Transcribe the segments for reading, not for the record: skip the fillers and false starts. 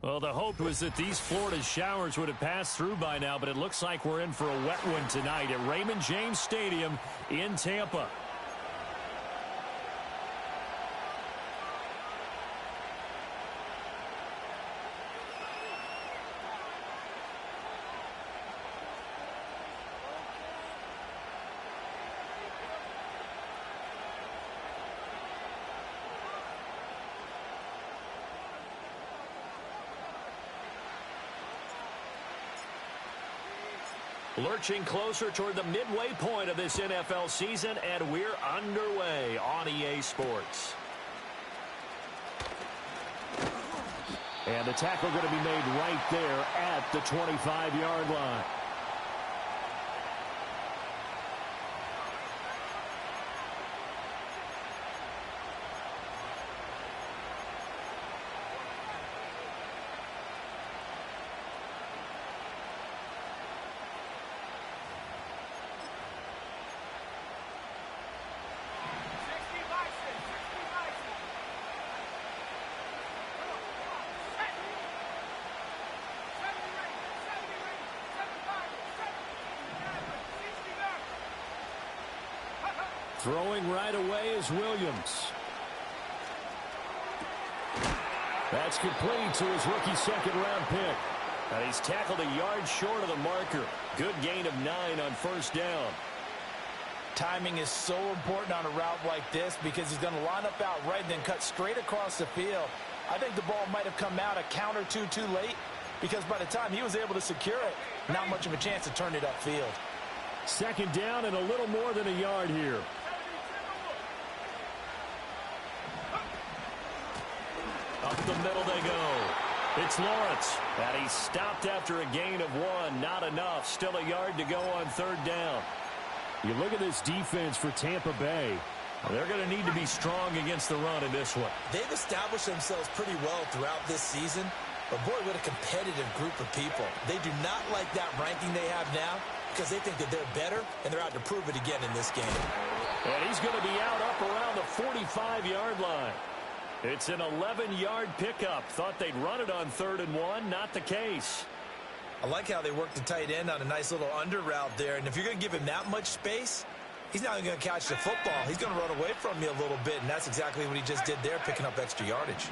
Well, the hope was that these Florida showers would have passed through by now, but it looks like we're in for a wet one tonight at Raymond James Stadium in Tampa. Lurching closer toward the midway point of this NFL season, and we're underway on EA Sports. And the tackle going to be made right there at the 25-yard line. Throwing right away is Williams. That's complete to his rookie second-round pick. And he's tackled a yard short of the marker. Good gain of 9 on first down. Timing is so important on a route like this because he's going to line up out right and then cut straight across the field. I think the ball might have come out a count or two too late because by the time he was able to secure it, not much of a chance to turn it upfield. Second down and a little more than a yard here. Up the middle they go. It's Lawrence. And he's stopped after a gain of 1. Not enough. Still a yard to go on third down. You look at this defense for Tampa Bay. They're going to need to be strong against the run in this one. They've established themselves pretty well throughout this season. But, boy, what a competitive group of people. They do not like that ranking they have now because they think that they're better, and they're out to prove it again in this game. And he's going to be out up around the 45-yard line. It's an 11-yard pickup. Thought they'd run it on 3rd and 1. Not the case. I like how they work the tight end on a nice little under route there. And if you're going to give him that much space, he's not going to catch the football. He's going to run away from you a little bit, and that's exactly what he just did there, picking up extra yardage.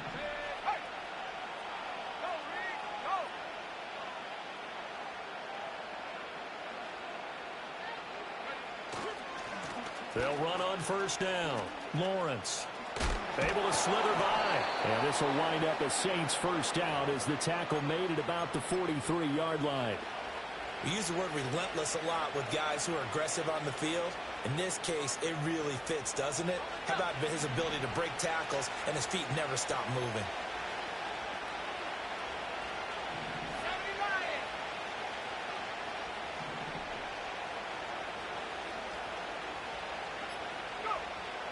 They'll run on first down. Lawrence able to slither by. And this will wind up a Saints first down as the tackle made at about the 43-yard line. We use the word relentless a lot with guys who are aggressive on the field. In this case, it really fits, doesn't it? How about his ability to break tackles and his feet never stop moving?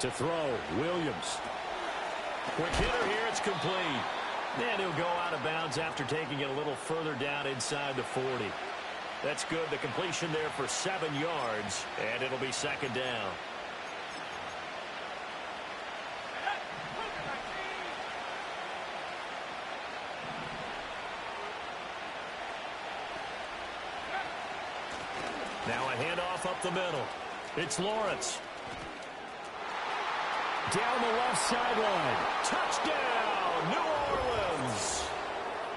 To throw, Williams. Quick hitter here, it's complete. And he'll go out of bounds after taking it a little further down inside the 40. That's good. The completion there for 7 yards, and it'll be second down. Now a handoff up the middle. It's Lawrence. Down the left sideline. Touchdown, New Orleans.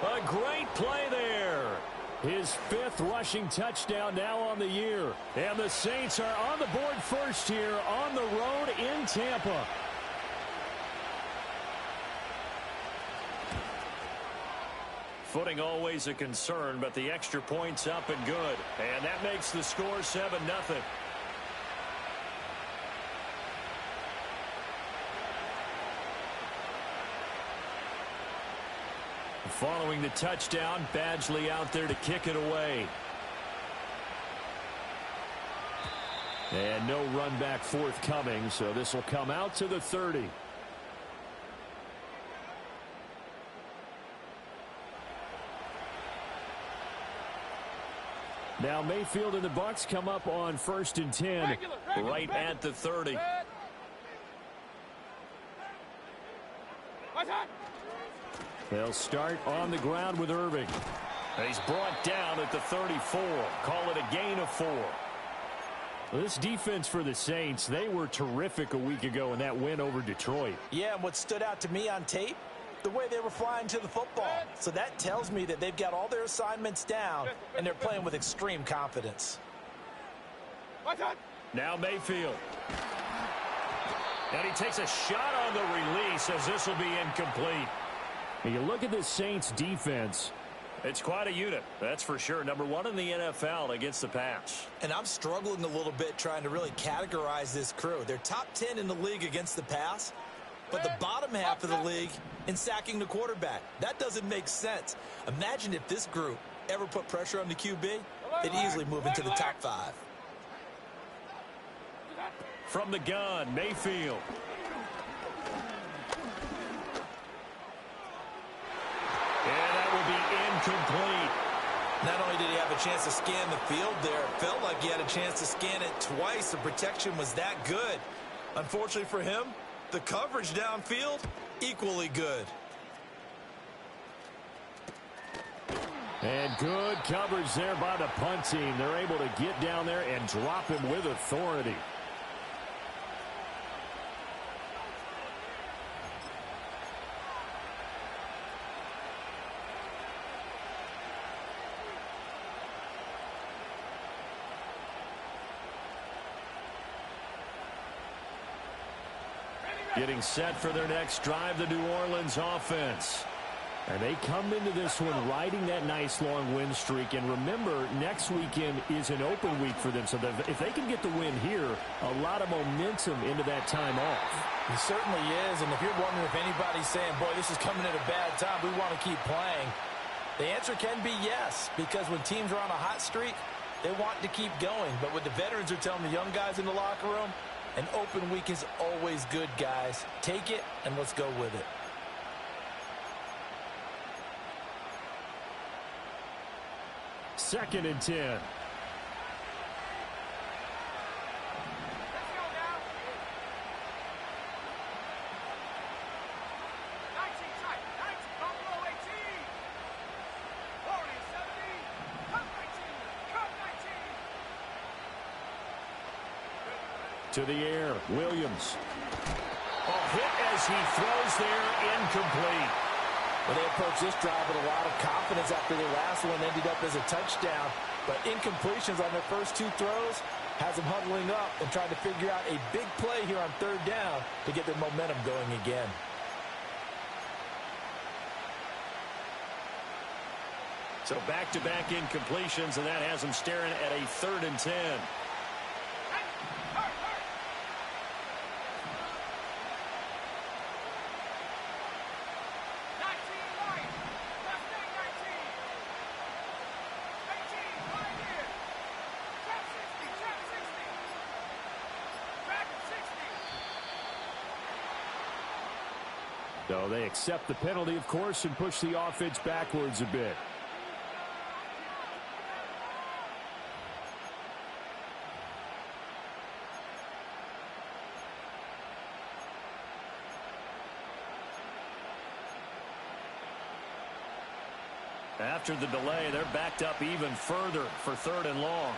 A great play there. His 5th rushing touchdown now on the year. And the Saints are on the board first here on the road in Tampa. Footing always a concern, but the extra point's up and good. And that makes the score 7-0. Following the touchdown, Badgley out there to kick it away. And no run back forthcoming, so this will come out to the 30. Now Mayfield and the Bucs come up on 1st and 10, right at the 30. They'll start on the ground with Irving. He's brought down at the 34. Call it a gain of 4. This defense for the Saints, they were terrific a week ago in that win over Detroit. Yeah, and what stood out to me on tape, the way they were flying to the football. So that tells me that they've got all their assignments down, and they're playing with extreme confidence. Now Mayfield. And he takes a shot on the release as this will be incomplete. When you look at this Saints defense, it's quite a unit, that's for sure. Number 1 in the NFL against the pass. And I'm struggling a little bit trying to really categorize this crew. They're top 10 in the league against the pass, but the bottom half of the league in sacking the quarterback. That doesn't make sense. Imagine if this group ever put pressure on the QB, they'd easily move into the top 5. From the gun, Mayfield. And that will be incomplete. Not only did he have a chance to scan the field there, it felt like he had a chance to scan it twice. The protection was that good. Unfortunately for him, the coverage downfield, equally good. And good coverage there by the punt team. They're able to get down there and drop him with authority. Getting set for their next drive, the New Orleans offense. And they come into this one riding that nice long win streak. And remember, next weekend is an open week for them. So if they can get the win here, a lot of momentum into that time off. It certainly is. And if you're wondering if anybody's saying, boy, this is coming at a bad time, we want to keep playing, the answer can be yes. Because when teams are on a hot streak, they want to keep going. But what the veterans are telling the young guys in the locker room, an open week is always good, guys. Take it, and let's go with it. Second and 10. To the air, Williams. Hit as he throws there, incomplete. Well, they approached this drive with a lot of confidence after their last one ended up as a touchdown. But incompletions on their first 2 throws has them huddling up and trying to figure out a big play here on 3rd down to get their momentum going again. So back-to-back incompletions, and that has them staring at a 3rd and 10. So they accept the penalty, of course, and push the offense backwards a bit. After the delay, they're backed up even further for 3rd and long.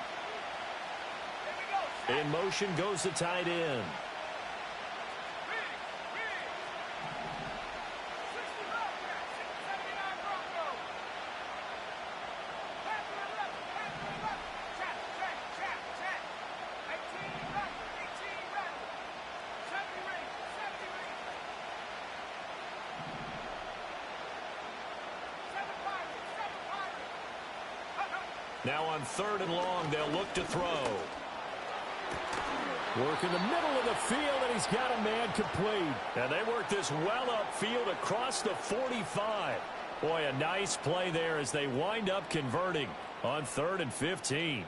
In motion goes the tight end. Now on 3rd and long, they'll look to throw. Work in the middle of the field, and he's got a man complete. And they work this well upfield across the 45. Boy, a nice play there as they wind up converting on 3rd and 15.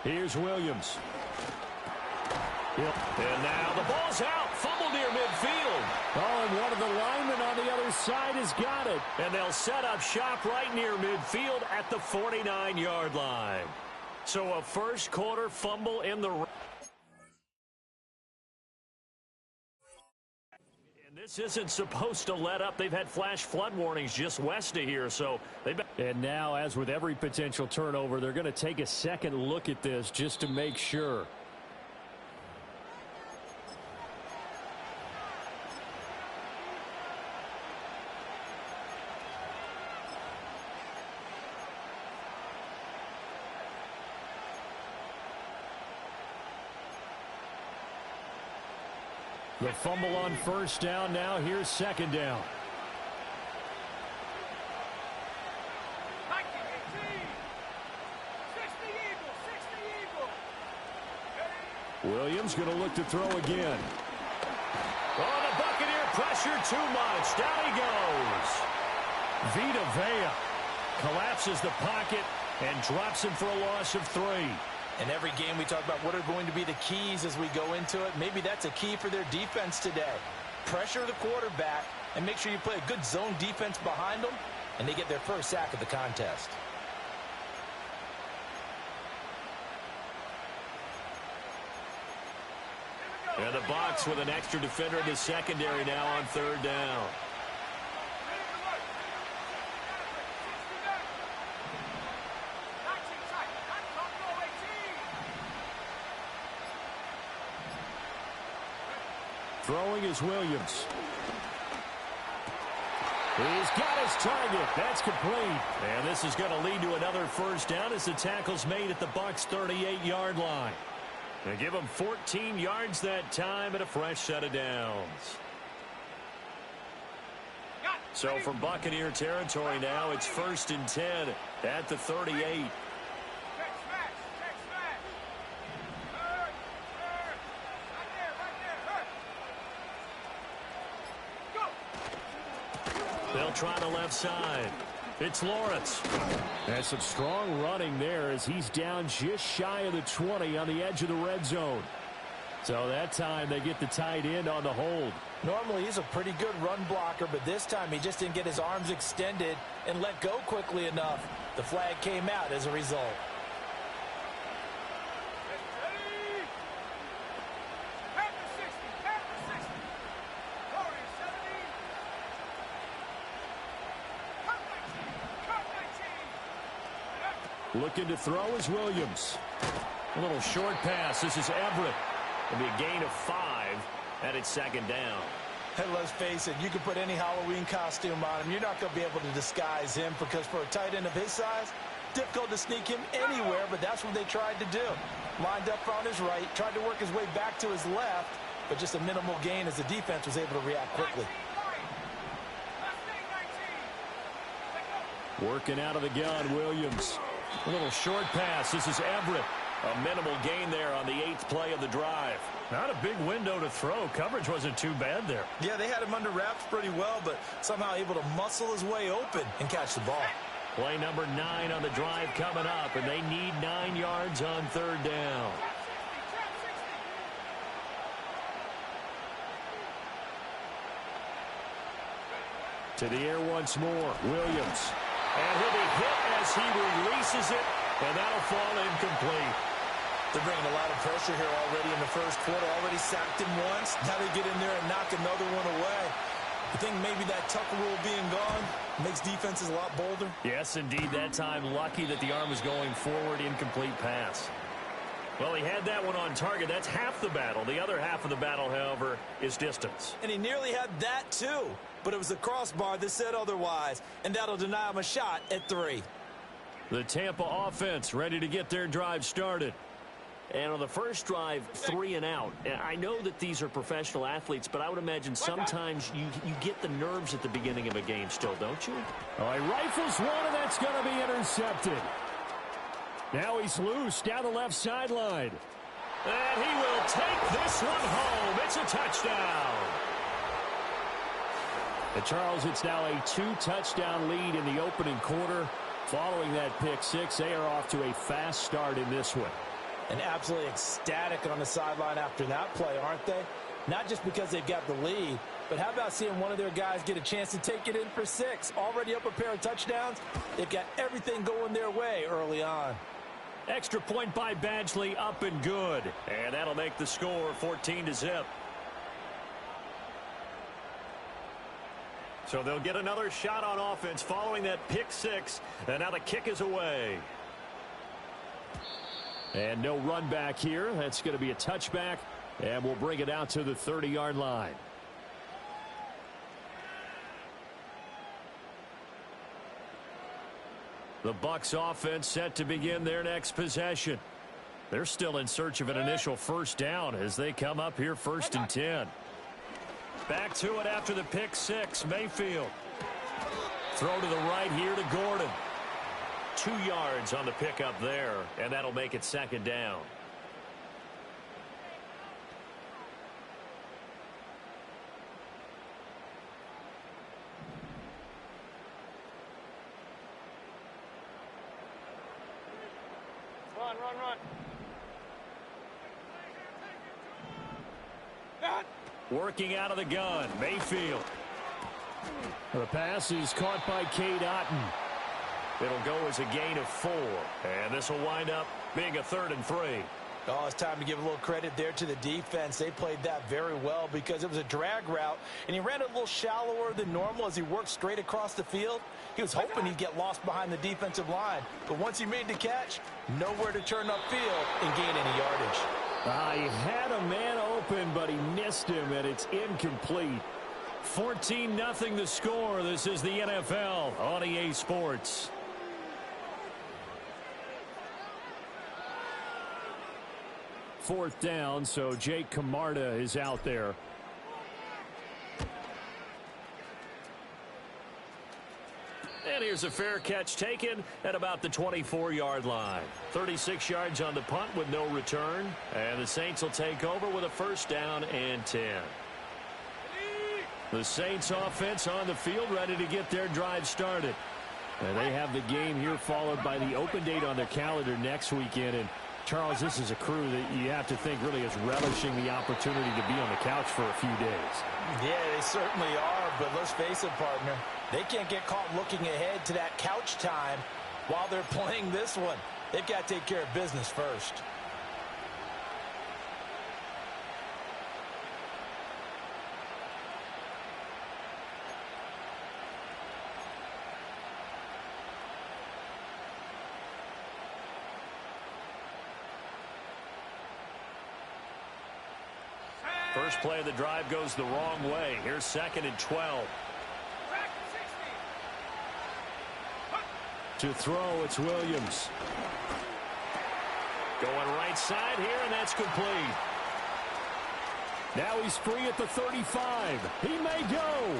Here's Williams. Yep. And now the ball's out. Fumble near midfield. Oh, and one of the linemen on the other side has got it. And they'll set up shop right near midfield at the 49-yard line. So a first quarter fumble in the... And this isn't supposed to let up. They've had flash flood warnings just west of here. So they've been... And now, as with every potential turnover, they're going to take a second look at this just to make sure. The fumble on first down. Now here's second down. Williams going to look to throw again. Oh, the Buccaneer pressure too much. Down he goes. Vita Vea collapses the pocket and drops him for a loss of 3. In every game we talk about what are going to be the keys as we go into it. Maybe that's a key for their defense today. Pressure the quarterback and make sure you play a good zone defense behind them, and they get their first sack of the contest. And the box with an extra defender in the secondary now on third down. Throwing is Williams. He's got his target. That's complete. And this is going to lead to another first down as the tackle's made at the Bucs' 38-yard line. They give them 14 yards that time and a fresh set of downs. So from Buccaneer territory now, it's 1st and 10 at the 38. They'll try the left side. It's Lawrence. And some strong running there as he's down just shy of the 20 on the edge of the red zone. So that time they get the tight end on the hold. Normally he's a pretty good run blocker, but this time he just didn't get his arms extended and let go quickly enough. The flag came out as a result. Looking to throw is Williams. A little short pass. This is Everett. It'll be a gain of 5, and it's second down. And let's face it, you can put any Halloween costume on him. You're not going to be able to disguise him because for a tight end of his size, difficult to sneak him anywhere, but that's what they tried to do. Lined up on his right, tried to work his way back to his left, but just a minimal gain as the defense was able to react quickly. Working out of the gun, Williams. A little short pass. This is Everett. A minimal gain there on the 8th play of the drive. Not a big window to throw. Coverage wasn't too bad there. Yeah, they had him under wraps pretty well, but somehow able to muscle his way open and catch the ball. Play number 9 on the drive coming up, and they need 9 yards on third down. To the air once more. Williams. And he'll be hit as he releases it, and that'll fall incomplete. They're bringing a lot of pressure here already in the first quarter. Already sacked him once. Now they get in there and knock another one away. I think maybe that Tucker rule being gone makes defenses a lot bolder. Yes, indeed. That time, lucky that the arm was going forward. Incomplete pass. Well, he had that one on target. That's half the battle. The other half of the battle, however, is distance. And he nearly had that, too. But it was the crossbar that said otherwise. And that'll deny him a shot at 3. The Tampa offense ready to get their drive started. And on the first drive, 3 and out. And I know that these are professional athletes, but I would imagine sometimes you get the nerves at the beginning of a game still, don't you? All right, rifles one, and that's going to be intercepted. Now he's loose down the left sideline. And he will take this one home. It's a touchdown. And Charles, it's now a 2-touchdown lead in the opening quarter. Following that pick 6, they are off to a fast start in this one. and absolutely ecstatic on the sideline after that play, aren't they? Not just because they've got the lead, but how about seeing one of their guys get a chance to take it in for 6? Already up a pair of touchdowns. They've got everything going their way early on. Extra point by Badgley, up and good. And that'll make the score 14-0. So they'll get another shot on offense following that pick 6. And now the kick is away. And no run back here. That's going to be a touchback. And we'll bring it out to the 30-yard line. The Bucs offense set to begin their next possession. They're still in search of an initial first down as they come up here 1st and 10. Back to it after the pick 6. Mayfield. Throw to the right here to Gordon. 2 yards on the pickup there, and that'll make it 2nd down. Run. Working out of the gun, Mayfield. The pass is caught by Cade Otton. It'll go as a gain of 4, and this will wind up being a 3rd and 3. Oh, it's time to give a little credit there to the defense. They played that very well because it was a drag route, and he ran it a little shallower than normal as he worked straight across the field. He was hoping he'd get lost behind the defensive line, but once he made the catch, nowhere to turn upfield and gain any yardage. He had a man open, but he missed him, and it's incomplete. 14-0 the score. This is the NFL on EA Sports. Fourth down, so Jake Camarda is out there. And here's a fair catch taken at about the 24-yard line. 36 yards on the punt with no return. And the Saints will take over with a 1st down and 10. The Saints offense on the field ready to get their drive started. And they have the game here followed by the open date on their calendar next weekend. And Charles, this is a crew that you have to think really is relishing the opportunity to be on the couch for a few days. Yeah, they certainly are, but let's face it, partner. They can't get caught looking ahead to that couch time while they're playing this one. They've got to take care of business first. First play of the drive goes the wrong way. Here's 2nd and 12. To throw, it's Williams. Going right side here, and that's complete. Now he's free at the 35. He may go.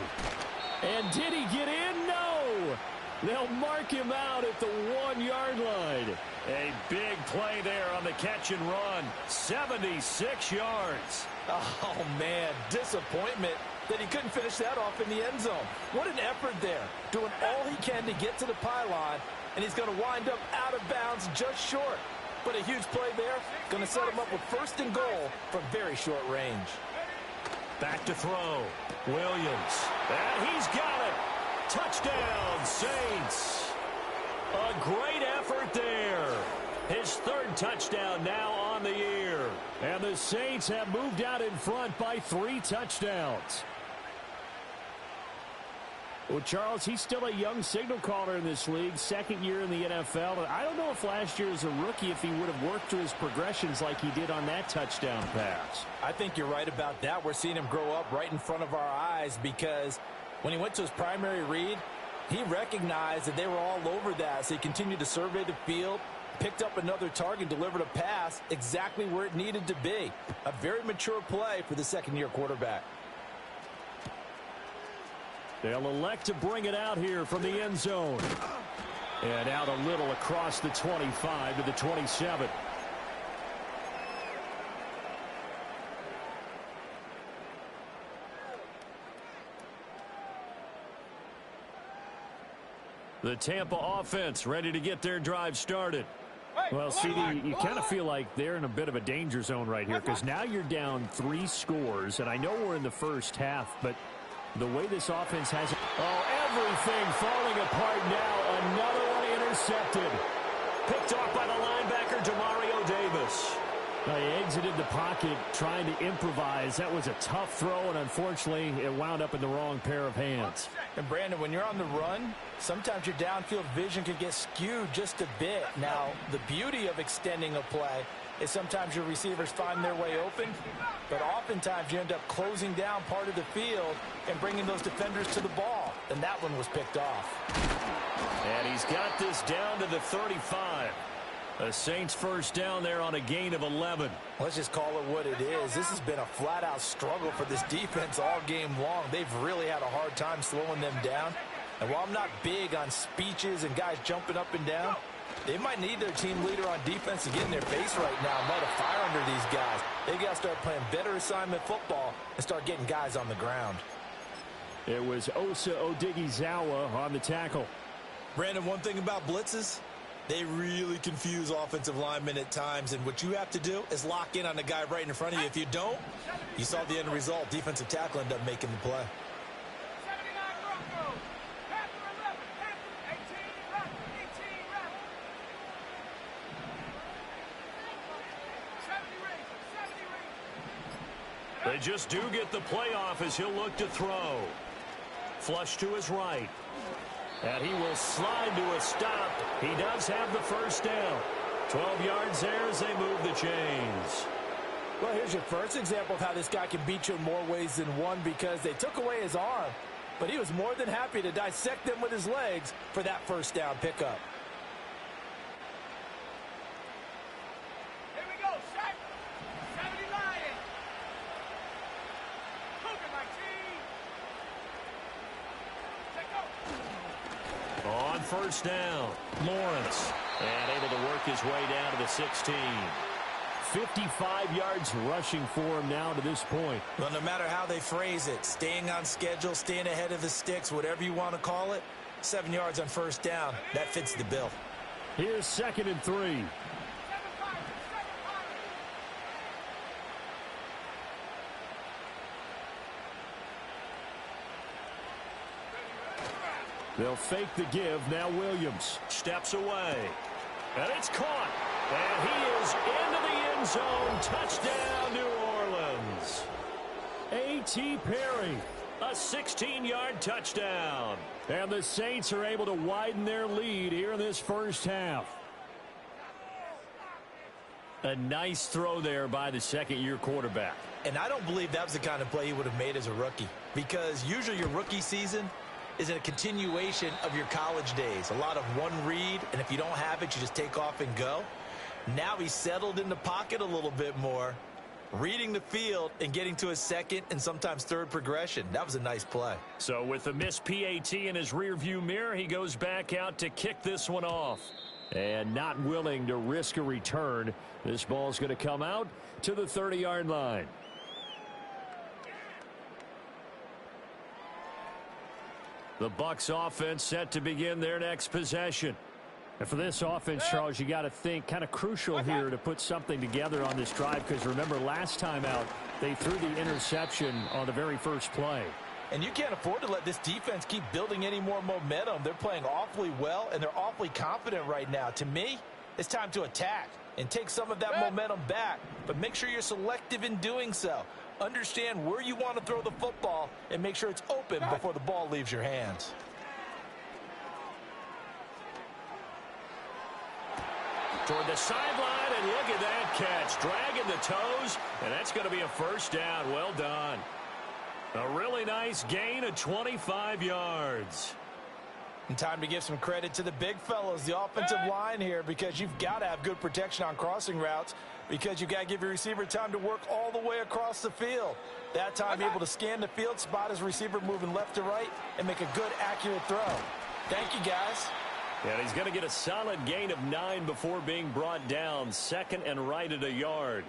And did he get in? No. They'll mark him out at the 1-yard line. A big play there on the catch and run. 76 yards. Oh, man, disappointment that he couldn't finish that off in the end zone. What an effort there, doing all he can to get to the pylon, and he's going to wind up out of bounds just short. But a huge play there, going to set him up with 1st and goal from very short range. Back to throw. Williams. And he's got it. Touchdown, Saints. A great effort there. His 3rd touchdown now on the year. And the Saints have moved out in front by 3 touchdowns. Well, Charles, he's still a young signal caller in this league, 2nd year in the NFL. And I don't know if last year as a rookie if he would have worked through his progressions like he did on that touchdown pass. I think you're right about that. We're seeing him grow up right in front of our eyes because when he went to his primary read, he recognized that they were all over that. So he continued to survey the field, picked up another target, delivered a pass exactly where it needed to be. A very mature play for the 2nd-year quarterback. They'll elect to bring it out here from the end zone. And out a little across the 25 to the 27. The Tampa offense ready to get their drive started. Well, CD, you kind of feel like they're in a bit of a danger zone right here because now you're down 3 scores, and I know we're in the first half, but the way this offense has it. Oh, everything falling apart now. Another one intercepted. Picked off by the linebacker, Demario Davis. He exited the pocket trying to improvise. That was a tough throw, and unfortunately, it wound up in the wrong pair of hands. And, Brandon, when you're on the run, sometimes your downfield vision can get skewed just a bit. Now, the beauty of extending a play is sometimes your receivers find their way open, but oftentimes you end up closing down part of the field and bringing those defenders to the ball, and that one was picked off. And he's got this down to the 35. The Saints first down there on a gain of 11. Let's just call it what it is. This has been a flat-out struggle for this defense all game long. They've really had a hard time slowing them down. And while I'm not big on speeches and guys jumping up and down, they might need their team leader on defense to get in their face right now and light a fire under these guys. They got to start playing better assignment football and start getting guys on the ground. It was Osa Odighizuwa on the tackle. Brandon, one thing about blitzes, they really confuse offensive linemen at times, and what you have to do is lock in on the guy right in front of you. If you don't, you saw the end result. Defensive tackle ended up making the play. They just do get the playoff as he'll look to throw. Flush to his right. And he will slide to a stop. He does have the first down. 12 yards there as they move the chains. Well, here's your first example of how this guy can beat you in more ways than one, because they took away his arm, but he was more than happy to dissect them with his legs for that first down pickup. Here we go, set. 70 Lions. Look at my team. Take go. On first down, Lawrence. And able to work his way down to the 16. 55 yards rushing for him now to this point. Well, no matter how they phrase it, staying on schedule, staying ahead of the sticks, whatever you want to call it, 7 yards on first down, that fits the bill. Here's 2nd and 3. They'll fake the give. Now Williams steps away. And it's caught. And he is into the end zone. Touchdown, New Orleans. A.T. Perry, a 16-yard touchdown. And the Saints are able to widen their lead here in this first half. A nice throw there by the second-year quarterback. And I don't believe that was the kind of play he would have made as a rookie, because usually your rookie season is a continuation of your college days. A lot of one read, and if you don't have it, you just take off and go. Now he's settled in the pocket a little bit more, reading the field and getting to his second and sometimes third progression. That was a nice play. So with the missed PAT in his rearview mirror, he goes back out to kick this one off. And not willing to risk a return. This ball's going to come out to the 30-yard line. The Bucs offense set to begin their next possession. And for this offense, Charles, you got to think kind of crucial here to put something together on this drive, because remember last time out they threw the interception on the very first play. And you can't afford to let this defense keep building any more momentum. They're playing awfully well, and they're awfully confident right now. To me, it's time to attack and take some of that momentum back, but make sure you're selective in doing so. Understand where you want to throw the football and make sure it's open before the ball leaves your hands. Toward the sideline, and look at that catch. Dragging the toes, and that's going to be a first down. Well done. A really nice gain of 25 yards. And time to give some credit to the big fellows, the offensive line here, because you've got to have good protection on crossing routes, because you've got to give your receiver time to work all the way across the field. That time, able to scan the field, spot his receiver moving left to right, and make a good, accurate throw. Thank you, guys. And he's going to get a solid gain of 9 before being brought down. 2nd and right at a yard.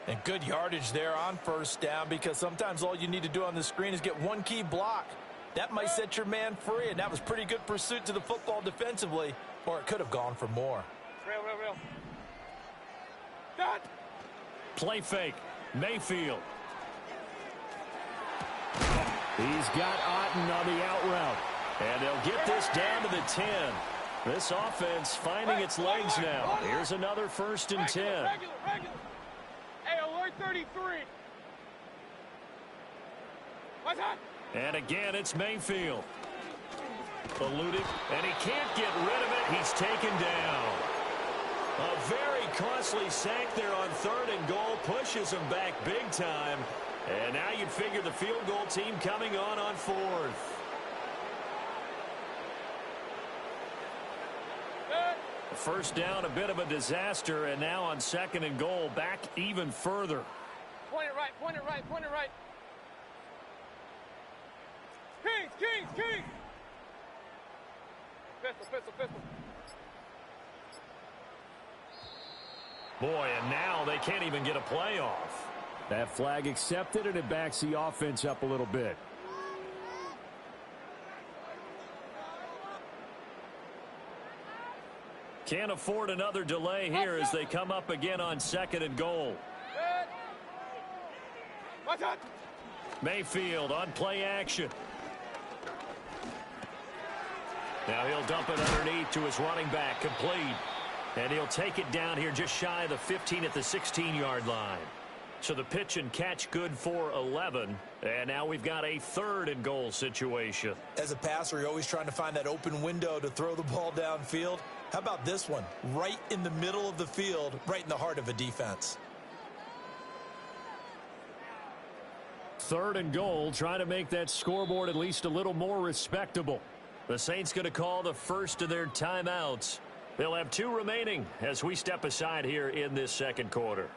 And good yardage there on first down, because sometimes all you need to do on the screen is get one key block. That might set your man free, and that was pretty good pursuit to the football defensively, or it could have gone for more. Real. Play fake. Mayfield. He's got Otten on the out route. And they'll get this down to the 10. This offense finding its legs now. Here's another 1st and 10. Regular. Hey, alert 33. What's that? And again, it's Mayfield. Eluded, and he can't get rid of it. He's taken down. A very costly sack there on 3rd and goal. Pushes him back big time. And now you'd figure the field goal team coming on 4th. First down, a bit of a disaster, and now on 2nd and goal, back even further. Point it right. Kings! Pistol. Boy, and now they can't even get a play off. That flag accepted, and it backs the offense up a little bit. Can't afford another delay here as they come up again on 2nd and goal. Mayfield on play action. Now he'll dump it underneath to his running back, complete. And he'll take it down here just shy of the 15 at the 16-yard line. So the pitch and catch good for 11. And now we've got a 3rd and goal situation. As a passer, you're always trying to find that open window to throw the ball downfield. How about this one? Right in the middle of the field, right in the heart of a defense. 3rd and goal, trying to make that scoreboard at least a little more respectable. The Saints going to call the first of their timeouts. They'll have 2 remaining as we step aside here in this 2nd quarter.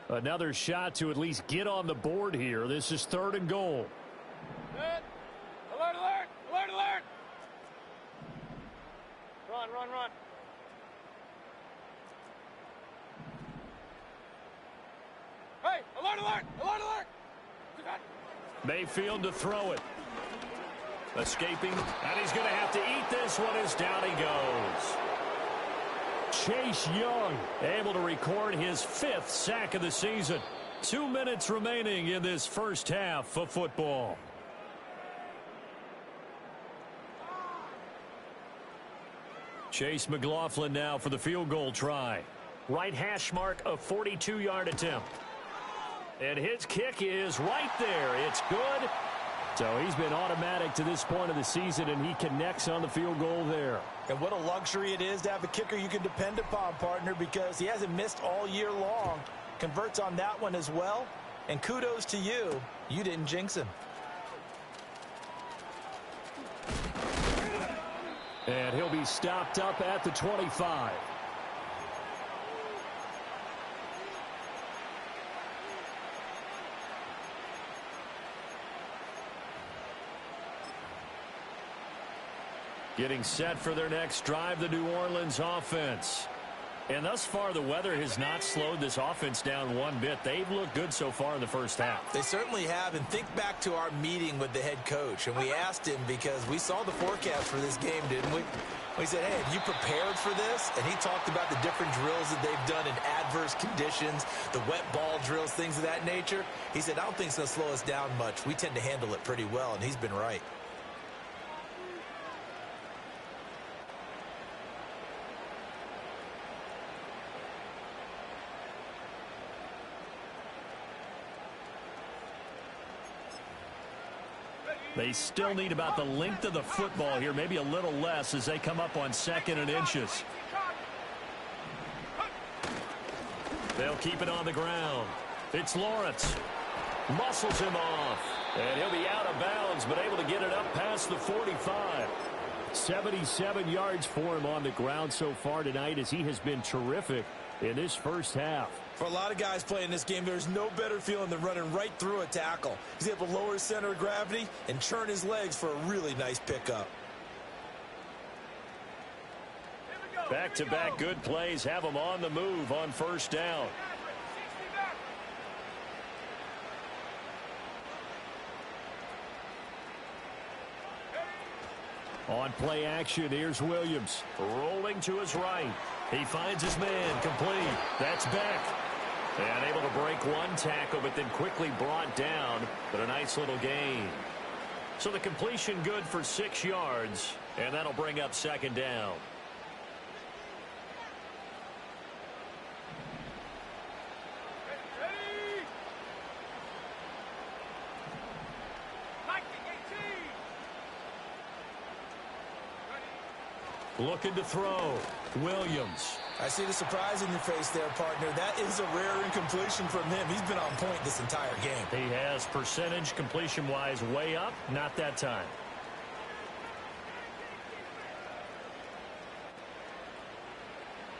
Another shot to at least get on the board here. This is 3rd and goal. Alert! Run. Hey, alert! Mayfield to throw it. Escaping, and he's going to have to eat this one as down he goes. Chase Young able to record his 5th sack of the season. 2 minutes remaining in this first half of football. Chase McLaughlin now for the field goal try. Right hash mark, a 42-yard attempt. And his kick is right there. It's good. So he's been automatic to this point of the season, and he connects on the field goal there. And what a luxury it is to have a kicker you can depend upon, partner, because he hasn't missed all year long. Converts on that one as well. And kudos to you. You didn't jinx him. And he'll be stopped up at the 25. Getting set for their next drive, the New Orleans offense. And thus far, the weather has not slowed this offense down one bit. They've looked good so far in the first half. They certainly have. And think back to our meeting with the head coach. And we asked him because we saw the forecast for this game, didn't we? We said, hey, have you prepared for this? And he talked about the different drills that they've done in adverse conditions, the wet ball drills, things of that nature. He said, I don't think it's going to slow us down much. We tend to handle it pretty well, and he's been right. They still need about the length of the football here, maybe a little less as they come up on 2nd and inches. They'll keep it on the ground. It's Lawrence. Muscles him off. And he'll be out of bounds, but able to get it up past the 45. 77 yards for him on the ground so far tonight as he has been terrific in this first half. For a lot of guys playing this game, there's no better feeling than running right through a tackle. He's able to lower his center of gravity and churn his legs for a really nice pickup. Back-to-back good plays have him on the move on first down. On play action, here's Williams. Rolling to his right. He finds his man, complete. That's Beck. And able to break one tackle, but then quickly brought down. But a nice little gain. So the completion good for 6 yards. And that'll bring up second down. Looking to throw. Williams. I see the surprise in your face there, partner. That is a rare incompletion from him. He's been on point this entire game. He has percentage completion-wise way up. Not that time.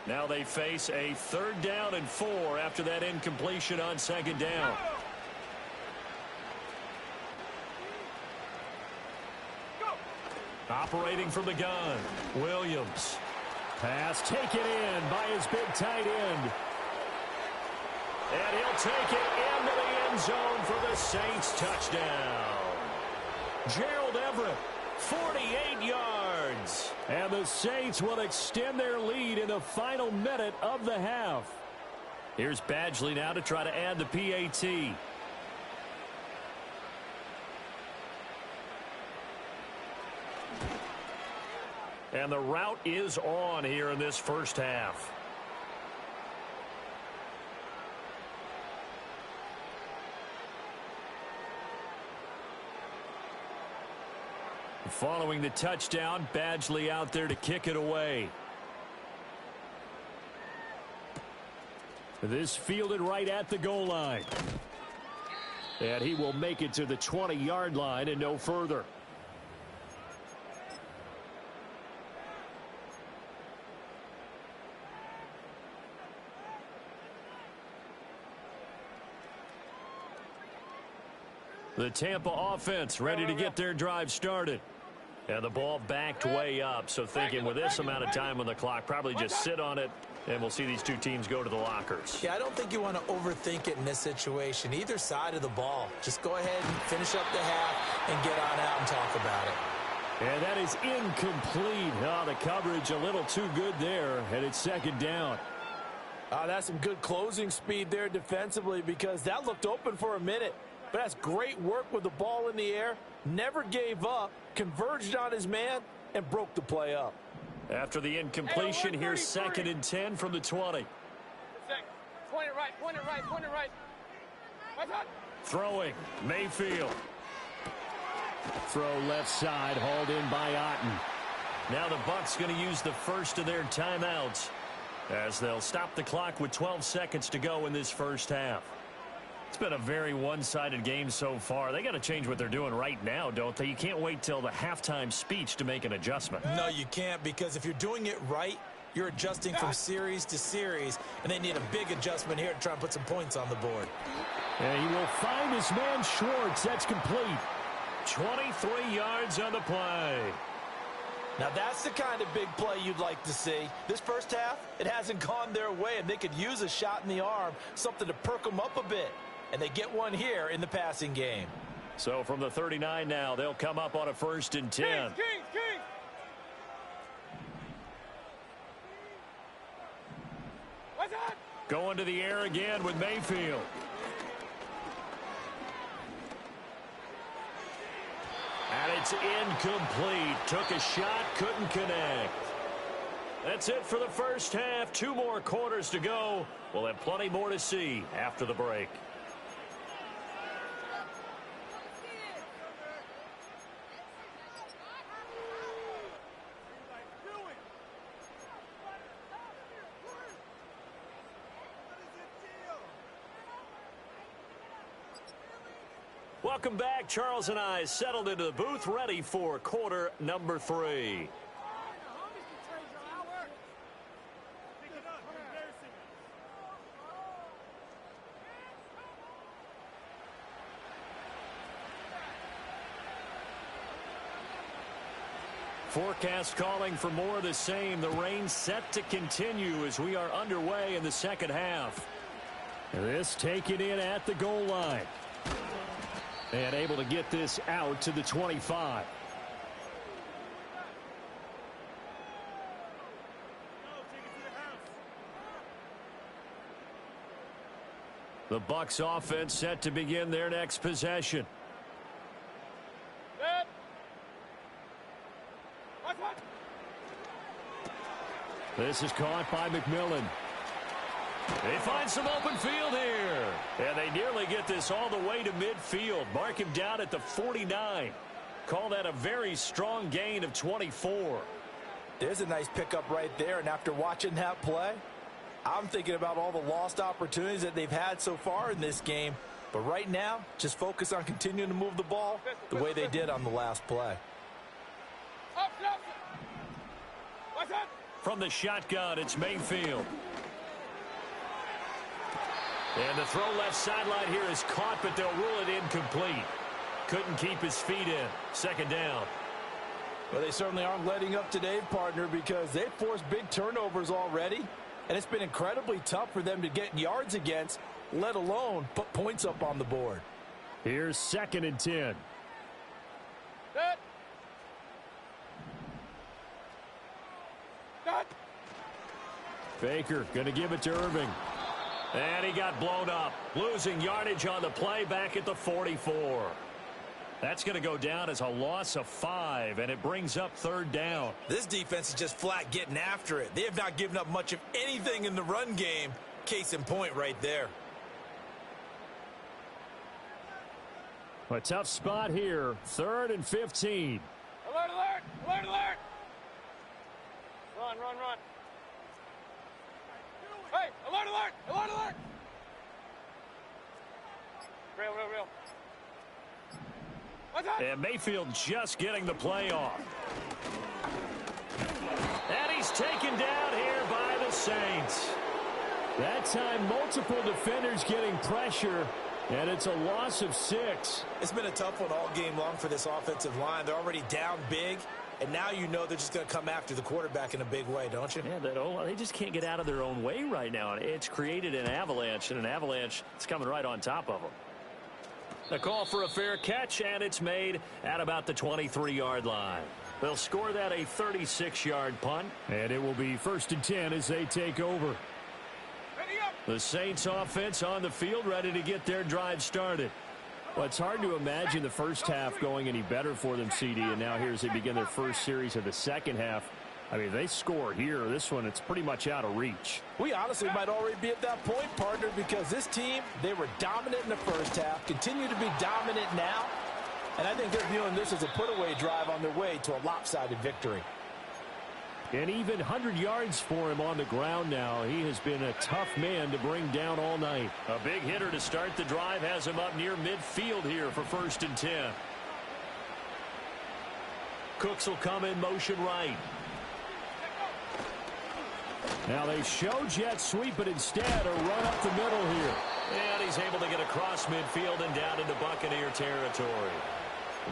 Now they face a 3rd down and 4 after that incompletion on 2nd down. Operating from the gun, Williams. Pass taken in by his big tight end. And he'll take it into the end zone for the Saints touchdown. Gerald Everett, 48 yards. And the Saints will extend their lead in the final minute of the half. Here's Badgley now to try to add the PAT. And the route is on here in this first half. Following the touchdown, Badgley out there to kick it away. This fielded right at the goal line. And he will make it to the 20-yard line and no further. The Tampa offense ready to get their drive started. And the ball backed way up. So thinking with this amount of time on the clock, probably just sit on it, and we'll see these two teams go to the lockers. Yeah, I don't think you want to overthink it in this situation. Either side of the ball. Just go ahead and finish up the half and get on out and talk about it. And that is incomplete. Oh, the coverage a little too good there, and it's 2nd down. That's some good closing speed there defensively because that looked open for a minute. But that's great work with the ball in the air. Never gave up, converged on his man, and broke the play up. After the incompletion, here's 2nd and 10 from the 20. Point it right, point it right, point it right. Throwing, Mayfield. Throw left side, hauled in by Otten. Now the Bucs going to use the first of their timeouts as they'll stop the clock with 12 seconds to go in this first half. It's been a very one-sided game so far. They got to change what they're doing right now, don't they? You can't wait till the halftime speech to make an adjustment. No, you can't, because if you're doing it right, you're adjusting from series to series, and they need a big adjustment here to try and put some points on the board. And he will find his man Schwartz. That's complete. 23 yards on the play. Now that's the kind of big play you'd like to see. This first half, it hasn't gone their way, and they could use a shot in the arm, something to perk them up a bit. And they get one here in the passing game. So from the 39 now, they'll come up on a 1st and 10. Kings. What's that? Going to the air again with Mayfield. And it's incomplete. Took a shot, couldn't connect. That's it for the first half. 2 more quarters to go. We'll have plenty more to see after the break. Welcome back. Charles and I settled into the booth, ready for quarter number 3. Forecast calling for more of the same. The rain set to continue as we are underway in the second half. This taken in at the goal line. And able to get this out to the 25. The Bucs offense set to begin their next possession. Good. What's what? This is caught by McMillan. They find some open field here. And they nearly get this all the way to midfield. Mark him down at the 49. Call that a very strong gain of 24. There's a nice pickup right there, and after watching that play, I'm thinking about all the lost opportunities that they've had so far in this game. But right now, just focus on continuing to move the ball the way they did on the last play. Up. What's that? From the shotgun, it's Mayfield. And the throw left sideline here is caught, but they'll rule it incomplete. Couldn't keep his feet in. Second down. Well, they certainly aren't letting up today, partner, because they've forced big turnovers already. And it's been incredibly tough for them to get yards against, let alone put points up on the board. Here's 2nd and 10. Good. Good. Baker going to give it to Irving. And he got blown up. Losing yardage on the play back at the 44. That's going to go down as a loss of 5, and it brings up 3rd down. This defense is just flat getting after it. They have not given up much of anything in the run game. Case in point right there. A tough spot here. 3rd and 15. Alert, alert, alert, alert. Run. Hey, alert, alert, alert, alert. Real. What's that? And Mayfield just getting the play off. And he's taken down here by the Saints. That time, multiple defenders getting pressure, and it's a loss of 6. It's been a tough one all game long for this offensive line. They're already down big, and now you know they're just going to come after the quarterback in a big way, don't you? Yeah, they just can't get out of their own way right now. It's created an avalanche, and an avalanche is coming right on top of them. A call for a fair catch, and it's made at about the 23-yard line. They'll score that a 36-yard punt, and it will be 1st and 10 as they take over. Ready up. The Saints offense on the field, ready to get their drive started. Well, it's hard to imagine the first half going any better for them, CD, and now here as they begin their first series of the second half. I mean, they score here. This one, it's pretty much out of reach. We honestly might already be at that point, partner, because this team, they were dominant in the first half, continue to be dominant now, and I think they're viewing this as a put-away drive on their way to a lopsided victory. And even 100 yards for him on the ground now. He has been a tough man to bring down all night. A big hitter to start the drive has him up near midfield here for 1st and 10. Cooks will come in motion right. Now they show jet sweep, but instead a run up the middle here. And he's able to get across midfield and down into Buccaneer territory.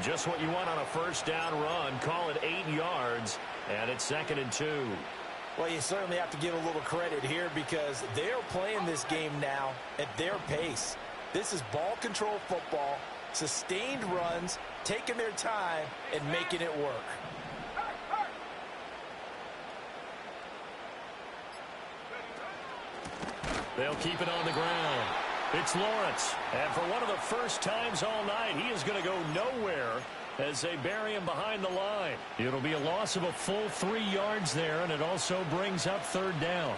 Just what you want on a 1st down run. Call it 8 yards, and it's 2nd and 2. Well, you certainly have to give a little credit here because they're playing this game now at their pace. This is ball control football, sustained runs, taking their time, and making it work. They'll keep it on the ground. It's Lawrence. And for one of the first times all night, he is going to go nowhere as they bury him behind the line. It'll be a loss of a full 3 yards there, and it also brings up 3rd down.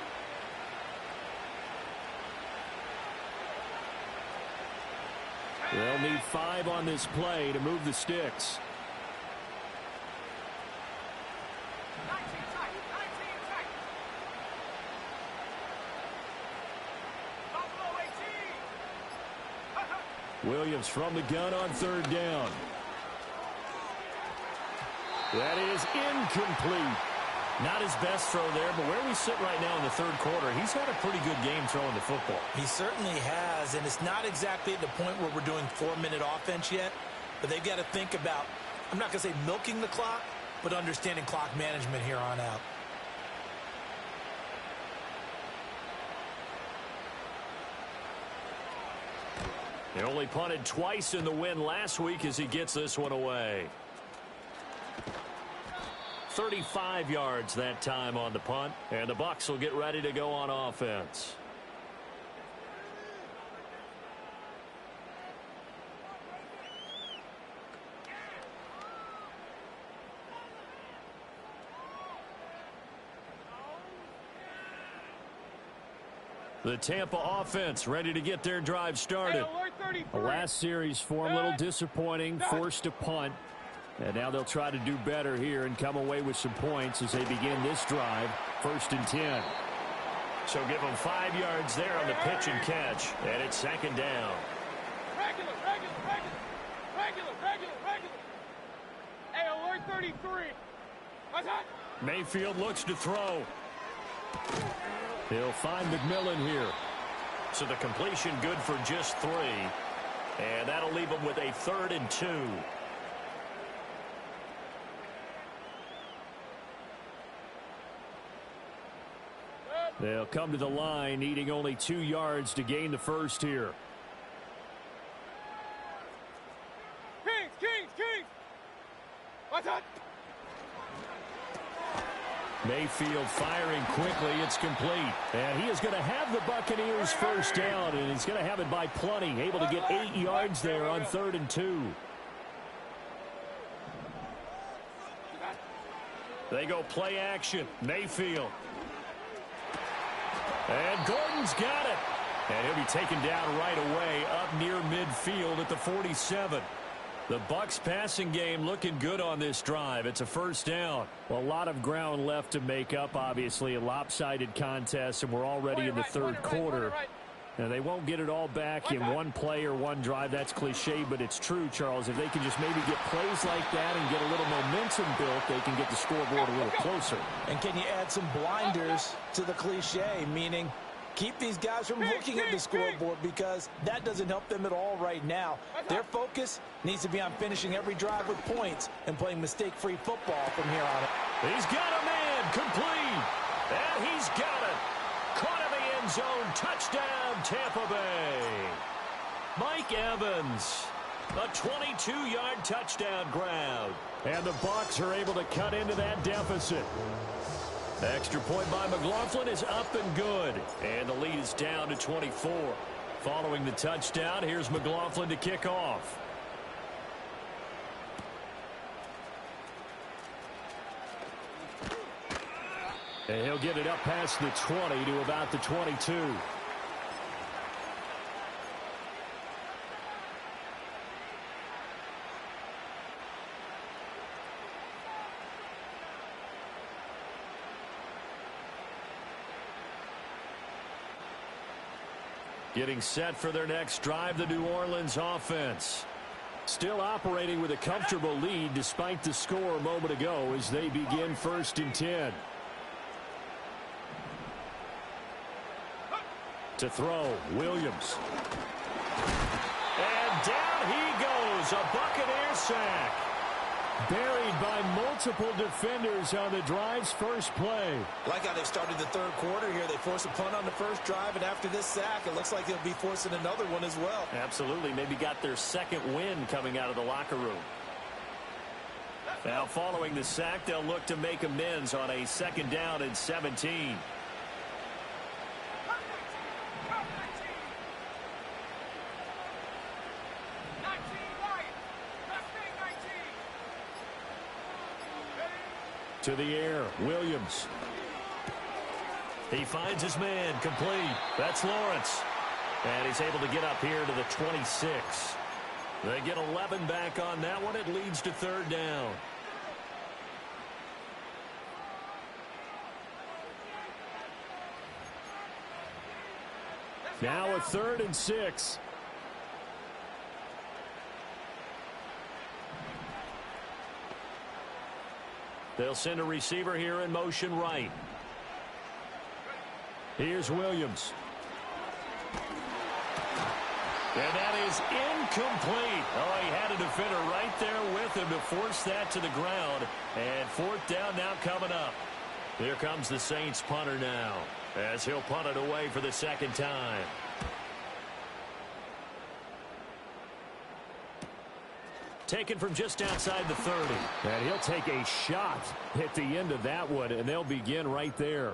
They'll need 5 on this play to move the sticks. Williams from the gun on 3rd down. That is incomplete. Not his best throw there, but where we sit right now in the 3rd quarter, he's had a pretty good game throwing the football. He certainly has, and it's not exactly at the point where we're doing 4-minute offense yet, but they've got to think about, I'm not going to say milking the clock, but understanding clock management here on out. They only punted twice in the win last week as he gets this one away. 35 yards that time on the punt, and the Bucs will get ready to go on offense. The Tampa offense ready to get their drive started. Alert 33. The last series for them a little disappointing, forced to punt. And now they'll try to do better here and come away with some points as they begin this drive, 1st and 10. So give them 5 yards there on the pitch and catch, and it's 2nd down. Regular. Hey, alert 33. Attack. Mayfield looks to throw. He'll find McMillan here. So the completion good for just 3. And that'll leave them with a 3rd and 2. They'll come to the line, needing only 2 yards to gain the first here. Kings. Attack. Mayfield firing quickly. It's complete. And he is going to have the Buccaneers first down, and he's going to have it by plenty. Able to get 8 yards there on 3rd and 2. They go play action. Mayfield. And Gordon's got it. And he'll be taken down right away up near midfield at the 47. The Bucs passing game looking good on this drive. It's a first down. Well, a lot of ground left to make up, obviously. A lopsided contest, and we're already in the 3rd quarter. And they won't get it all back in one play or one drive. That's cliche, but it's true, Charles. If they can just maybe get plays like that and get a little momentum built, they can get the scoreboard a little closer. And can you add some blinders to the cliche, meaning keep these guys from looking at the scoreboard, because that doesn't help them at all right now. Their focus needs to be on finishing every drive with points and playing mistake-free football from here on out. He's got a man complete. And he's got it. Caught in the end zone. Touchdown, Tampa Bay. Mike Evans. A 22-yard touchdown grab. And the Bucs are able to cut into that deficit. The extra point by McLaughlin is up and good. And the lead is down to 24. Following the touchdown, here's McLaughlin to kick off. And he'll get it up past the 20 to about the 22. Getting set for their next drive, the New Orleans offense. Still operating with a comfortable lead despite the score a moment ago as they begin 1st and 10. To throw, Williams. And down he goes, a Buccaneer sack. Buried by multiple defenders on the drive's first play. Like how they started the 3rd quarter here. They forced a punt on the first drive, and after this sack, it looks like they'll be forcing another one as well. Absolutely. Maybe got their 2nd win coming out of the locker room. Now, following the sack, they'll look to make amends on a 2nd down and 17. To the air, Williams. He finds his man, complete. That's Lawrence. And he's able to get up here to the 26. They get 11 back on that one. It leads to 3rd down. Now a 3rd and 6. They'll send a receiver here in motion right. Here's Williams. And that is incomplete. Oh, he had a defender right there with him to force that to the ground. And 4th down now coming up. Here comes the Saints punter now as he'll punt it away for the 2nd time. Taken from just outside the 30. And he'll take a shot at the end of that one, and they'll begin right there.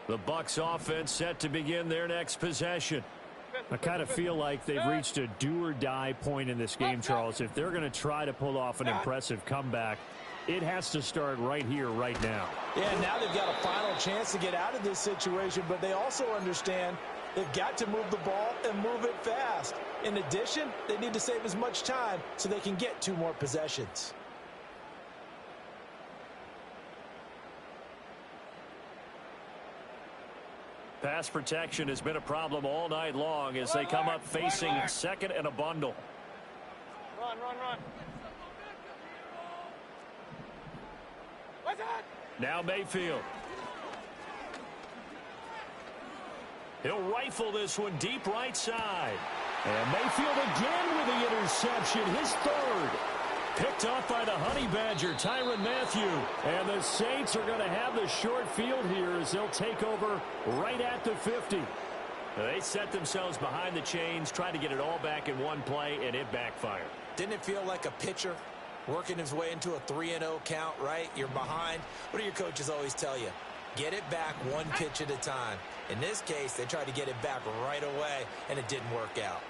The Bucs offense set to begin their next possession. I kind of feel like they've reached a do-or-die point in this game, Charles. If they're going to try to pull off an impressive comeback, it has to start right here, right now. Yeah, now they've got a final chance to get out of this situation, but they also understand they've got to move the ball and move it fast. In addition, they need to save as much time so they can get 2 more possessions. Pass protection has been a problem all night long as they come up facing second and a bundle. Run. Now Mayfield. He'll rifle this one deep right side. And Mayfield again with the interception, his 3rd. Picked off by the Honey Badger, Tyrann Mathieu. And the Saints are going to have the short field here as they'll take over right at the 50. They set themselves behind the chains, trying to get it all back in one play, and it backfired. Didn't it feel like a pitcher working his way into a 3-0 count, right? You're behind. What do your coaches always tell you? Get it back 1 pitch at a time. In this case, they tried to get it back right away, and it didn't work out.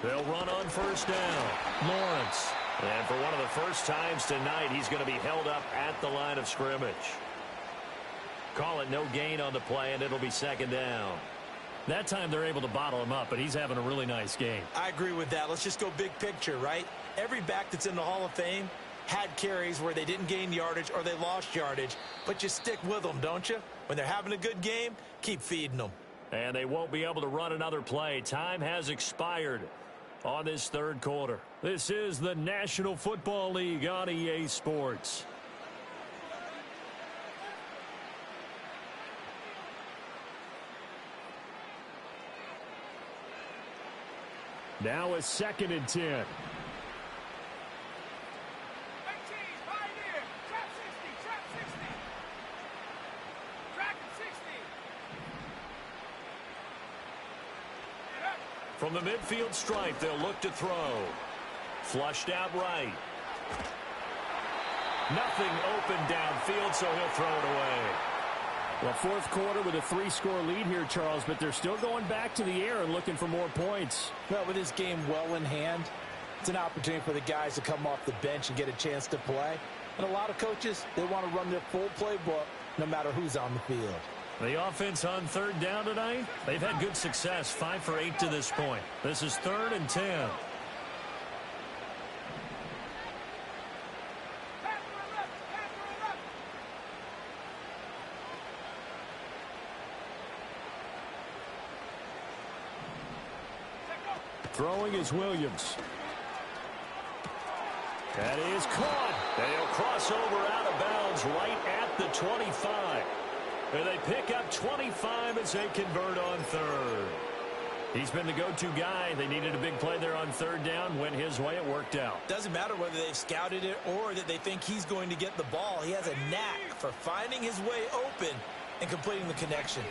They'll run on first down. Lawrence. And for one of the first times tonight, he's going to be held up at the line of scrimmage. Call it no gain on the play, and it'll be second down. That time they're able to bottle him up, but he's having a really nice game. I agree with that. Let's just go big picture, right? Every back that's in the Hall of Fame had carries where they didn't gain yardage or they lost yardage, but you stick with them, don't you? When they're having a good game, keep feeding them. And they won't be able to run another play. Time has expired on this 3rd quarter. This is the National Football League on EA Sports. Now a 2nd and 10. From the midfield stripe, they'll look to throw. Flushed out right. Nothing open downfield, so he'll throw it away. Well, 4th quarter with a 3-score lead here, Charles, but they're still going back to the air and looking for more points. Well, with this game well in hand, it's an opportunity for the guys to come off the bench and get a chance to play. And a lot of coaches, they want to run their full playbook no matter who's on the field. The offense on 3rd down tonight, they've had good success, 5 for 8 to this point. This is 3rd and 10. Throwing is Williams. That is caught. They'll cross over out of bounds right at the 25. And they pick up 25 as they convert on 3rd. He's been the go-to guy. They needed a big play there on 3rd down. Went his way. It worked out. Doesn't matter whether they've scouted it or that they think he's going to get the ball. He has a knack for finding his way open and completing the connection.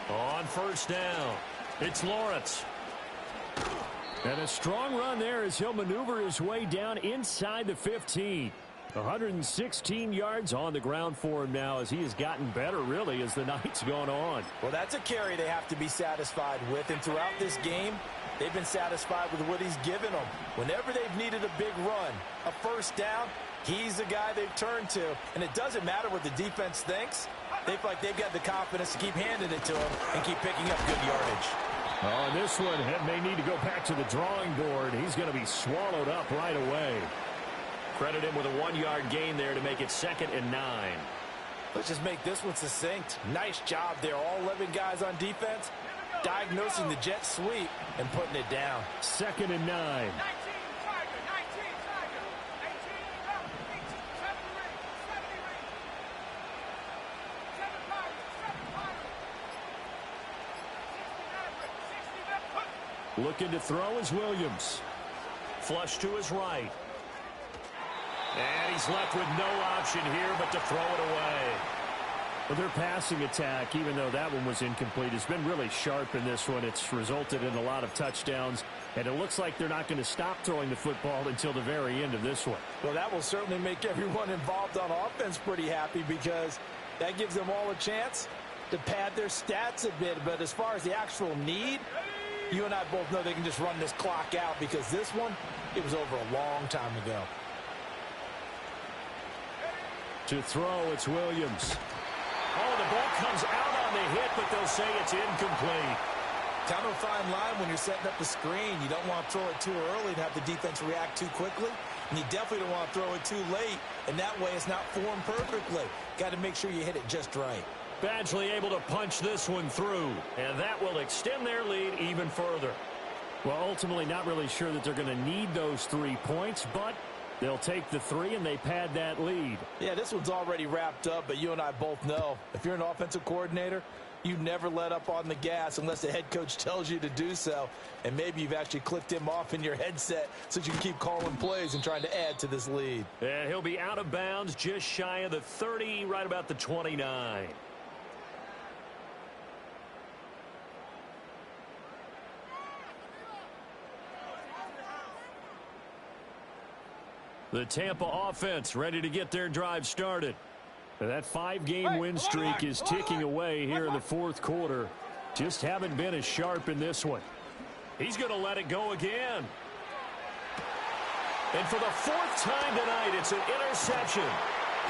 On first down, it's Lawrence. And a strong run there as he'll maneuver his way down inside the 15. 116 yards on the ground for him now as he has gotten better, really, as the night's gone on. Well, that's a carry they have to be satisfied with. And throughout this game, they've been satisfied with what he's given them. Whenever they've needed a big run, a first down, he's the guy they've turned to. And it doesn't matter what the defense thinks. They feel like they've got the confidence to keep handing it to him and keep picking up good yardage. On this one, it may need to go back to the drawing board. He's going to be swallowed up right away. Credit him with a 1-yard gain there to make it 2nd and 9. Let's just make this one succinct. Nice job there. All 11 guys on defense diagnosing the jet sweep and putting it down. 2nd and 9. Looking to throw is Williams. Flush to his right. And he's left with no option here but to throw it away. Well, their passing attack, even though that one was incomplete, has been really sharp in this one. It's resulted in a lot of touchdowns, and it looks like they're not going to stop throwing the football until the very end of this one. Well, that will certainly make everyone involved on offense pretty happy because that gives them all a chance to pad their stats a bit. But as far as the actual need, you and I both know they can just run this clock out because this one, it was over a long time ago. To throw, it's Williams. Oh, the ball comes out on the hit, but they'll say it's incomplete. Kind of a fine line when you're setting up a screen. You don't want to throw it too early and have the defense react too quickly. And you definitely don't want to throw it too late. And that way it's not formed perfectly. Got to make sure you hit it just right. Badgley able to punch this one through. And that will extend their lead even further. Well, ultimately not really sure that they're going to need those 3 points, but they'll take the 3 and they pad that lead. Yeah, this one's already wrapped up, but you and I both know if you're an offensive coordinator, you never let up on the gas unless the head coach tells you to do so. And maybe you've actually clicked him off in your headset so you can keep calling plays and trying to add to this lead. And he'll be out of bounds just shy of the 30, right about the 29. The Tampa offense ready to get their drive started. That 5-game win streak is ticking away here in the fourth quarter. Just haven't been as sharp in this one. He's going to let it go again. And for the 4th time tonight, it's an interception.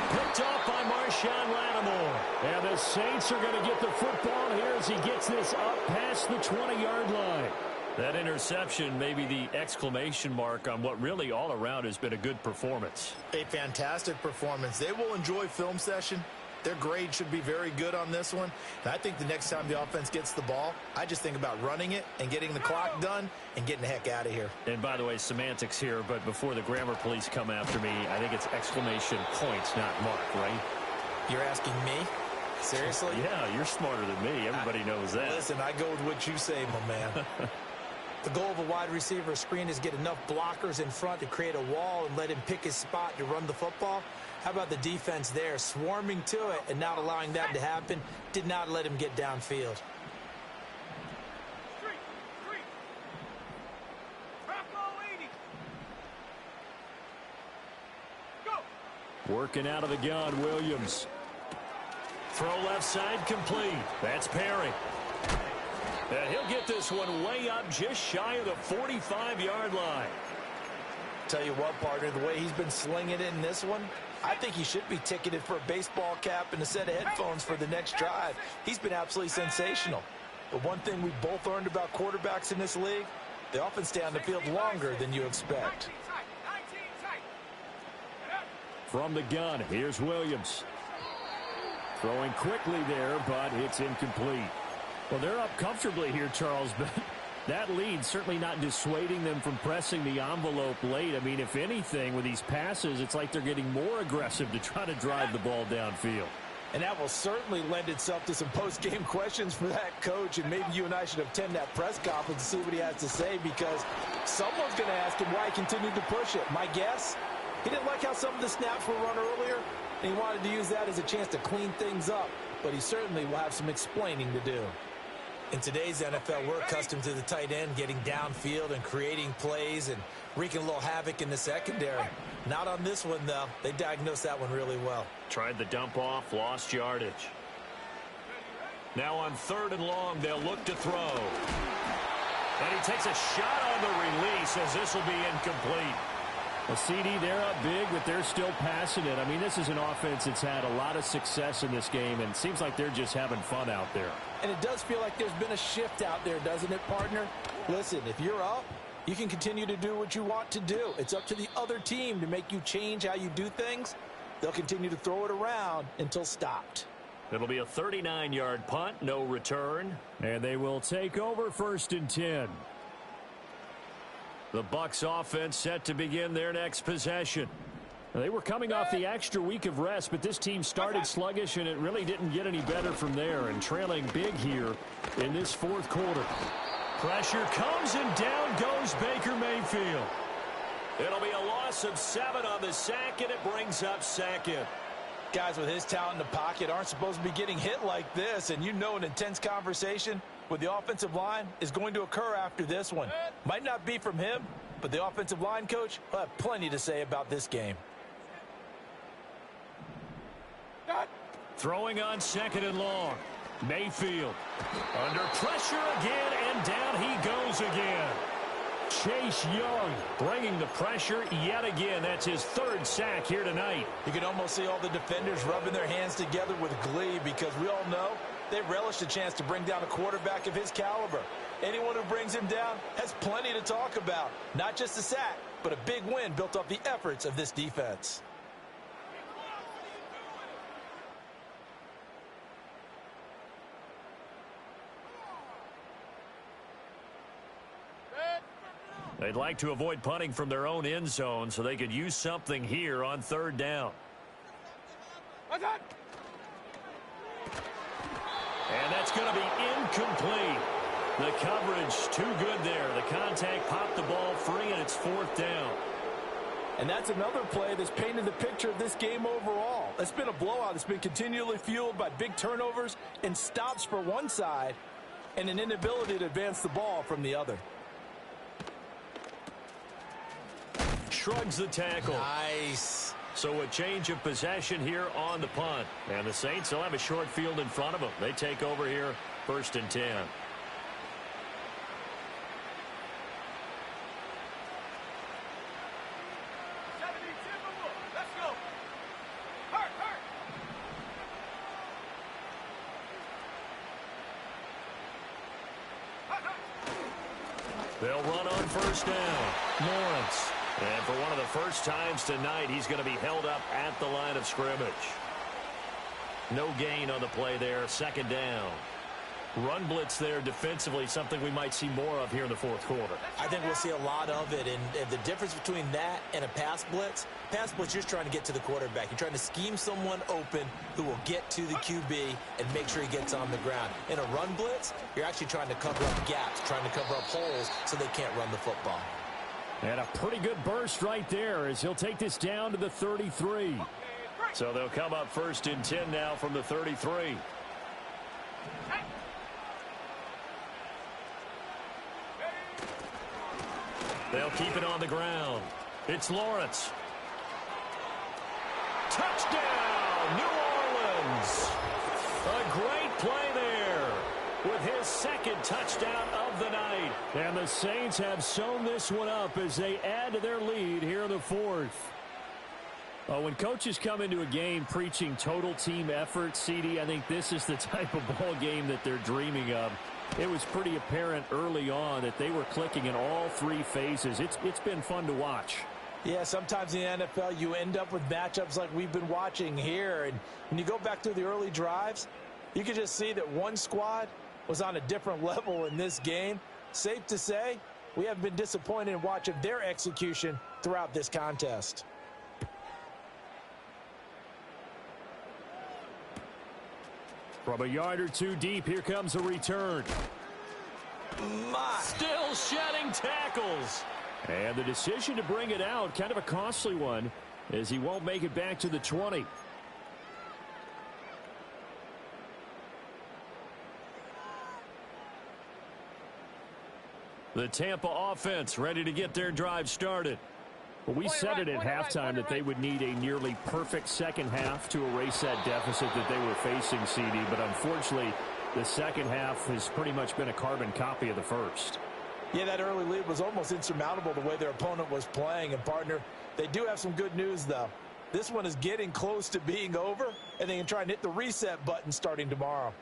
Picked off by Marshawn Lattimore. And the Saints are going to get the football here as he gets this up past the 20-yard line. That interception may be the exclamation mark on what really all around has been a good performance. A fantastic performance. They will enjoy film session. Their grade should be very good on this one. And I think the next time the offense gets the ball, I just think about running it and getting the clock done and getting the heck out of here. And by the way, semantics here, but before the grammar police come after me, I think it's exclamation points, not mark, right? You're asking me? Seriously? Yeah, you're smarter than me. Everybody knows that. Listen, I go with what you say, my man. The goal of a wide receiver screen is get enough blockers in front to create a wall and let him pick his spot to run the football. How about the defense there, swarming to it and not allowing that to happen? Did not let him get downfield. Working out of the gun, Williams. Throw left side complete. That's Perry. And he'll get this one way up just shy of the 45-yard line. Tell you what, partner, the way he's been slinging it in this one, I think he should be ticketed for a baseball cap and a set of headphones for the next drive. He's been absolutely sensational. But one thing we both learned about quarterbacks in this league, they often stay on the field longer than you expect. From the gun, here's Williams. Throwing quickly there, but it's incomplete. Well, they're up comfortably here, Charles, but that lead certainly not dissuading them from pressing the envelope late. I mean, if anything, with these passes, it's like they're getting more aggressive to try to drive the ball downfield. And that will certainly lend itself to some post-game questions for that coach, and maybe you and I should attend that press conference to see what he has to say, because someone's going to ask him why he continued to push it. My guess, he didn't like how some of the snaps were run earlier, and he wanted to use that as a chance to clean things up, but he certainly will have some explaining to do. In today's NFL, we're accustomed to the tight end getting downfield and creating plays and wreaking a little havoc in the secondary. Not on this one, though. They diagnosed that one really well. Tried the dump off, lost yardage. Now on 3rd and long, they'll look to throw. And he takes a shot on the release as this will be incomplete. A CD, they're up big, but they're still passing it. I mean, this is an offense that's had a lot of success in this game, and it seems like they're just having fun out there. And it does feel like there's been a shift out there, doesn't it, partner? Listen, if you're up, you can continue to do what you want to do. It's up to the other team to make you change how you do things. They'll continue to throw it around until stopped. It'll be a 39-yard punt, no return, and they will take over 1st and 10. The Bucs offense set to begin their next possession. They were coming off the extra week of rest, but this team started sluggish, and it really didn't get any better from there, and trailing big here in this 4th quarter. Pressure comes, and down goes Baker Mayfield. It'll be a loss of 7 on the sack, and it brings up 2nd. Guys with his talent in the pocket aren't supposed to be getting hit like this, and you know an intense conversation with the offensive line is going to occur after this one. Might not be from him, but the offensive line coach will have plenty to say about this game. Throwing on 2nd and long. Mayfield under pressure again, and down he goes again. Chase Young bringing the pressure yet again. That's his 3rd sack here tonight. You can almost see all the defenders rubbing their hands together with glee because we all know they relish the chance to bring down a quarterback of his caliber. Anyone who brings him down has plenty to talk about. Not just a sack, but a big win built off the efforts of this defense. They'd like to avoid punting from their own end zone so they could use something here on 3rd down. And that's going to be incomplete. The coverage too good there. The contact popped the ball free, and it's 4th down. And that's another play that's painted the picture of this game overall. It's been a blowout. It's been continually fueled by big turnovers and stops for one side and an inability to advance the ball from the other. Shrugs the tackle. Nice. So a change of possession here on the punt. And the Saints will have a short field in front of them. They take over here 1st and 10. Let's go. Hurt. They'll run on 1st down. Lawrence. And for one of the first times tonight, he's going to be held up at the line of scrimmage. No gain on the play there. 2nd down. Run blitz there defensively, something we might see more of here in the 4th quarter. I think we'll see a lot of it, and the difference between that and a pass blitz, you're just trying to get to the quarterback. You're trying to scheme someone open who will get to the QB and make sure he gets on the ground. In a run blitz, you're actually trying to cover up gaps, trying to cover up holes so they can't run the football. And a pretty good burst right there as he'll take this down to the 33. So they'll come up 1st and 10 now from the 33. They'll keep it on the ground. It's Lawrence. Touchdown, New Orleans. A great play there with his 2nd touchdown of the night. And the Saints have sewn this one up as they add to their lead here in the 4th. When coaches come into a game preaching total team effort, CD, I think this is the type of ball game that they're dreaming of. It was pretty apparent early on that they were clicking in all 3 phases. It's been fun to watch. Yeah, sometimes in the NFL you end up with matchups like we've been watching here. And when you go back through the early drives, you can just see that one squad was on a different level in this game. Safe to say, we have been disappointed in watching their execution throughout this contest. From a yard or 2 deep, here comes a return. Still shedding tackles. And the decision to bring it out, kind of a costly one, as he won't make it back to the 20. The Tampa offense ready to get their drive started. Well, we said it at halftime that they would need a nearly perfect second half to erase that deficit that they were facing, CD. But unfortunately, the second half has pretty much been a carbon copy of the first. Yeah, that early lead was almost insurmountable the way their opponent was playing. And, partner, they do have some good news, though. This one is getting close to being over, and they can try and hit the reset button starting tomorrow.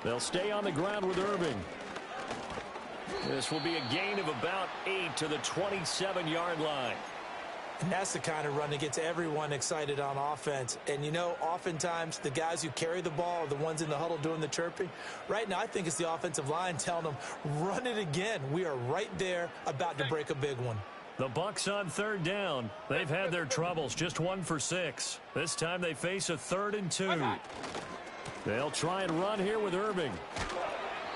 They'll stay on the ground with Irving. This will be a gain of about 8 to the 27-yard line. And that's the kind of run that gets everyone excited on offense. And, you know, oftentimes the guys who carry the ball are the ones in the huddle doing the chirping. Right now, I think it's the offensive line telling them, run it again. We are right there about to break a big one. The Bucs on 3rd down. They've had their troubles, just 1 for 6. This time they face a 3rd and 2. They'll try and run here with Irving.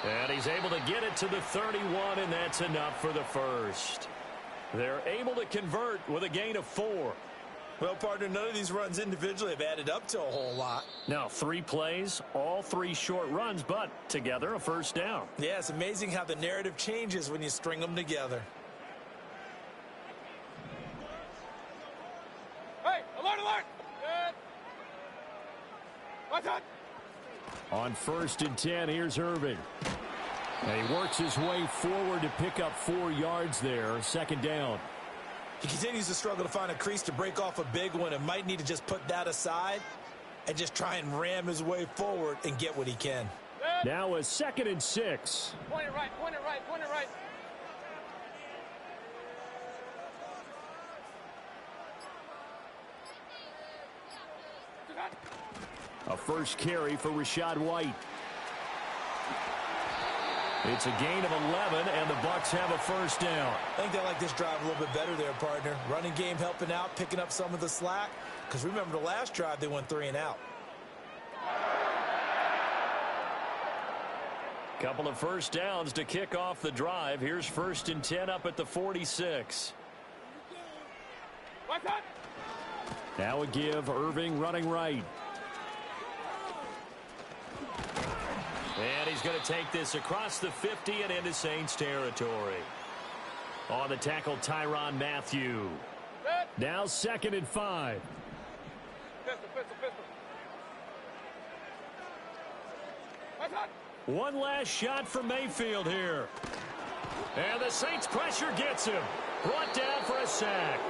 And he's able to get it to the 31, and that's enough for the first. They're able to convert with a gain of 4. Well, partner, none of these runs individually have added up to a whole lot. Now 3 plays, all 3 short runs, but together a first down. Yeah, it's amazing how the narrative changes when you string them together. Hey, alert, alert! Good. Watch out! On 1st and 10, here's Irving. And he works his way forward to pick up 4 yards there. 2nd down. He continues to struggle to find a crease to break off a big one and might need to just put that aside and just try and ram his way forward and get what he can. Good. Now a 2nd and 6. Point it right, point it right, point it right. A first carry for Rachaad White. It's a gain of 11, and the Bucs have a first down. I think they like this drive a little bit better there, partner. Running game helping out, picking up some of the slack. Because remember the last drive, they went 3 and out. Couple of first downs to kick off the drive. Here's 1st and 10 up at the 46. Watch out! Now a give, Irving running right. And he's going to take this across the 50 and into Saints territory. On the tackle, Tyrann Mathieu. Good. Now 2nd and 5. Pistol, pistol, pistol. Watch out! One last shot for Mayfield here. And the Saints pressure gets him. Brought down for a sack.